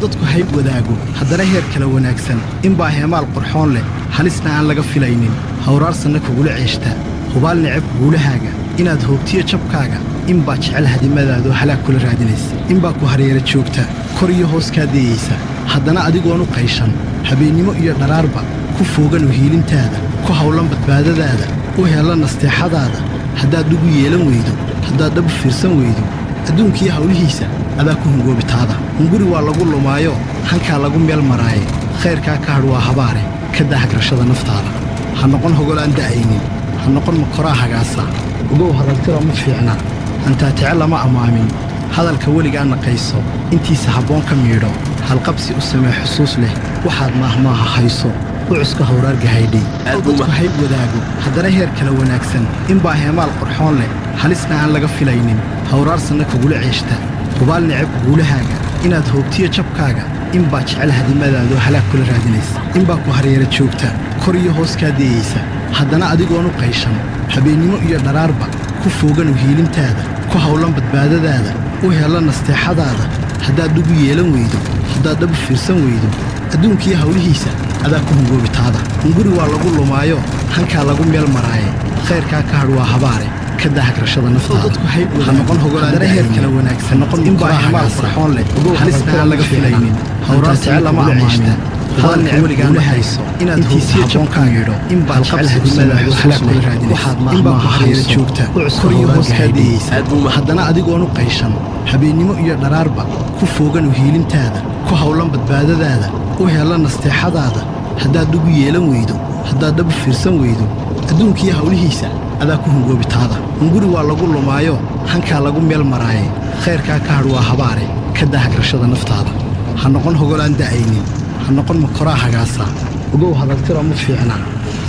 dadku hayb wadaago haddana heer kala wanaagsan inbaa heemaal qurxoon leh halisna aan laga filaynin hawraarsanna kugula ceeshta hubaal necab guulahaaga inaad hoogtiyo jabkaaga inbaa jecel hadimadaadoo halaag kula raadinaysa inbaa ku hareera joogta kor iyo hoos kaa dayaysa haddana adigoonu qayshan habeennimo iyo dharaarba ku fooganu hiilintaada ku hawlan badbaadadaada u hella nasteexadaada haddaad dhugu yeelan weydo haddaad dhabu fiirsan weydo adduunkiiyo hawlihiisa adaa ku hungoobitaada hunguri waa lagu lumaayo hankaa lagu meel maraaye khayrkaa ka hadh waa habaare ka daa hagrashada naftaada ha noqon hogolaan da'aynin ha noqon makoraa hagaasa ogow hadaltira ma fiicna hantaatice lama ammaamin hadalka weligaa naqayso intiisa habboon ka miidho halqabsi u samee xusuus leh waxaad maahmaaha hayso ucuska hawraar gahaydhay dadku hayb wadaago haddana heer kala wanaagsan inbaa heemaal qurxoon leh halisna aan laga filaynin hawraarsanna kugula ceeshta hubaal necab guulahaaga inaad hoogtiyo jabkaaga inbaa jecel hadimadaadoo halaag kula raadinaysa inbaa ku hareera joogta kor iyo hoos kaa dayaysa haddana adigoonu qayshan habeennimo iyo dharaarba ku fooganu hiilintaada ku hawlan badbaadadaada u hella nasteexadaada haddaad dhugu yeelan weydo haddaad dhabu fiirsan weydo adduunkiiyo hawlihiisa adaa ku hungoobitaada hunguri waa lagu lumaayo hankaa lagu meel maraaye khayrkaa ka hadh waa habaare ka daa hagrashada naftaada ha noqon hogolaan heer kala wanaagsan inbaa hemaal qurxoon leh halisna aan laga filaynin hawraarsanna lama ammaamin hadalka weligaa ma hayso inaad hoogtiyo jabkaa yidho inbaa jecel hadimadaadoo halaag kula raadinaysa inbaa ku hareera joogta kor iyo hoos kaa dayaysa haddana adigoonu qayshan habeennimo iyo dharaarba ku fooganu hiilintaada ku hawlan badbaadadaada u hella nasteexadaada haddaad dhugu yeelan weydo haddaad dhabu fiirsan weydo adduunkiiyo hawlihiisa adaa ku hungoobitaada hunguri waa lagu lumaayo hankaa lagu meel maraaye khayrkaa ka hadh waa habaare ka daa hagrashada naftaada ha noqon hogolaan da'aynin ha noqon makoraa hagaasa ogow hadaltira ma fiicna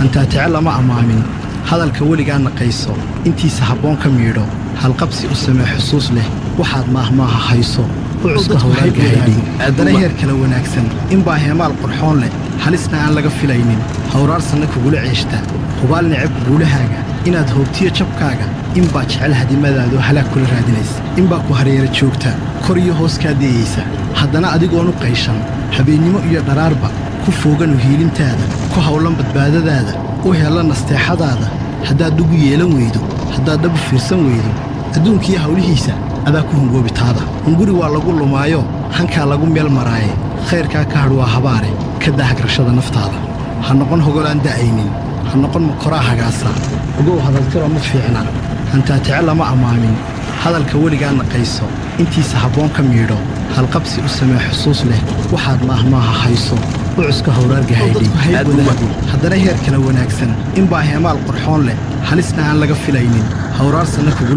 hantaatice lama ammaamin hadalka weligaa naqayso intiisa habboon ka miidho halqabsi u samee xusuus leh waxaad maahmaaha hayso ucuska hawraar gahaydhay haddana heer kala wanaagsan inbaa heemaal qurxoon leh halisna aan laga filaynin hawraarsanna kugula ceeshta hubaal necab guulahaaga inaad hoogtiyo jabkaaga inbaa jecel hadimadaadoo halaag kula raadinaysa inbaa ku hareera joogta kor iyo hoos kaa dayaysa haddana adigoonu qayshan habeennimo iyo dharaarba ku fooganu hiilintaada ku hawlan badbaadadaada u hella nasteexadaada haddaad dhugu yeelan weydo haddaad dhabu fiirsan weydo adduunkiiyo hawlihiisa adaa ku hungoobitaada hunguri waa lagu lumaayo hankaa lagu meel maraaye khayrkaa ka hadh waa habaare ka daa hagrashada naftaada ha noqon hogolaan da'aynin ha noqon makoraa hagaasa ogow hadaltira ma fiicna hantaatice lama ammaamin hadalka weligaa naqayso intiisa habboon ka miidho halqabsi u samee xusuus leh waxaad maahmaaha hayso ucuska hawraar gahaydhay haddana heer kala wanaagsan inbaa heemaal qurxoon leh halisna aan laga filaynin hawraarsanna kugula